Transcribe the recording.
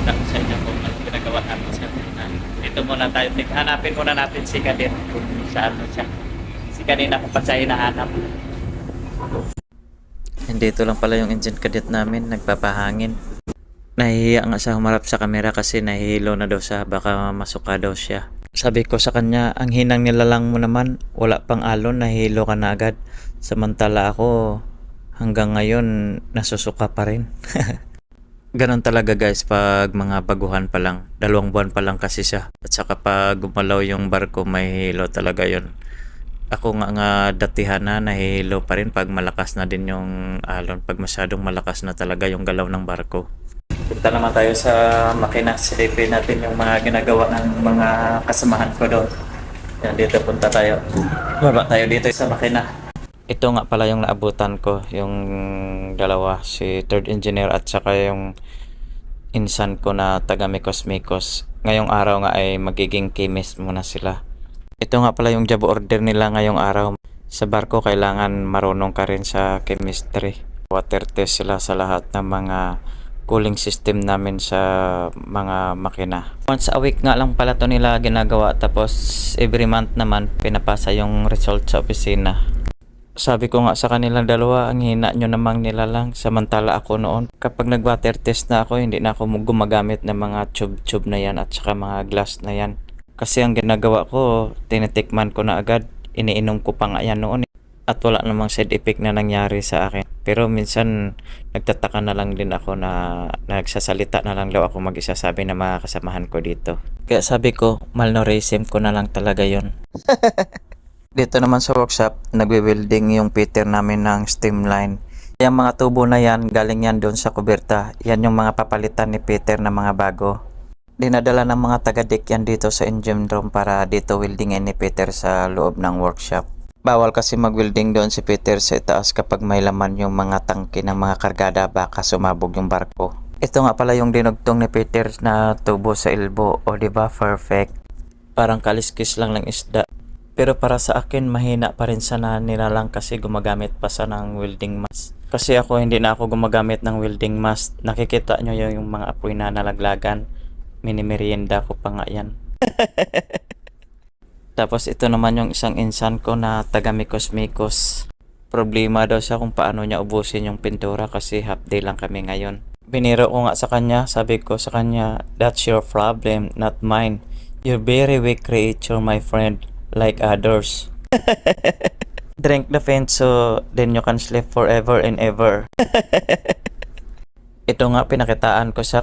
ipapakita ko sa inyo kung ano ginagawa natin sa kanina. Dito muna tayo. Hanapin muna natin si Kadir kung saan siya. Si kanina ko pa siya hinahanap. Dito lang pala yung engine cadet namin, nagpapahangin. Nahihiya nga sa humarap sa kamera kasi nahihilo na daw siya, baka masuka daw siya. Sabi ko sa kanya, ang hinang nilalang mo naman, wala pang alon, nahihilo ka na agad. Samantala ako, hanggang ngayon, nasusuka pa rin. Ganon talaga guys pag mga baguhan pa lang, 2 buwan pa lang kasi siya. At saka pag gumalaw yung barko, may hilo talaga yon. Ako nga datihan na nahihilo pa rin pag malakas na din yung alon, pag masyadong malakas na talaga yung galaw ng barko. Punta naman tayo sa makina, silipin natin yung mga ginagawa ng mga kasamahan ko doon. Yan, dito punta tayo. Baba tayo dito sa makina. Ito nga pala yung naabutan ko, yung dalawa, si third engineer at saka yung insan ko na taga Mekos Mekos. Ngayong araw nga ay magiging chemist muna sila. Ito nga pala yung job order nila ngayong araw. Sa barko kailangan marunong ka rin sa chemistry. Water test sila sa lahat ng mga cooling system namin sa mga makina. Once a week nga lang pala to nila ginagawa, tapos every month naman pinapasa yung result sa opisina. Sabi ko nga sa kanilang dalawa, ang hina nyo namang nilalang. Samantala ako noon, kapag nag-water test na ako, hindi na ako gumagamit ng mga tube na yan at saka mga glass na yan. Kasi ang ginagawa ko, tinitikman ko na agad, iniinom ko pa nga yan noon. At wala namang side effect na nangyari sa akin. Pero minsan, nagtataka na lang din ako na nagsasalita na lang daw ako mag-isa, sabi ng mga kasamahan ko dito. Kaya sabi ko, malnourism ko na lang talaga yon. Dito naman sa workshop, nagwe-welding yung fitter namin ng steam line. Yung mga tubo na yan, galing yan doon sa kuberta. Yan yung mga papalitan ni Peter na mga bago. Dinadala ng mga taga-deck yan dito sa engine room para dito weldingin ni Peter sa loob ng workshop. Bawal kasi mag-welding doon si Peter sa itaas kapag may laman yung mga tangke ng mga kargada, baka sumabog yung barko. Ito nga pala yung dinugtong ni Peter na tubo sa elbow. O diba, perfect. Parang kaliskis lang ng isda. Pero para sa akin, mahina pa rin sana nilalang kasi gumagamit pa sa ng welding mask. Kasi ako, hindi na ako gumagamit ng welding mask. Nakikita nyo yung mga apoy na nalaglagan. Minimerienda ko pa nga yan. Tapos ito naman yung isang insan ko na taga Mekos Mekos. Problema daw siya kung paano niya ubusin yung pintura kasi half day lang kami ngayon. Biniro ko nga sa kanya, sabi ko sa kanya, that's your problem, not mine. You're very weak creature, my friend. Like others. Drink the fence so then you can sleep forever and ever. Ito nga pinakitaan ko sa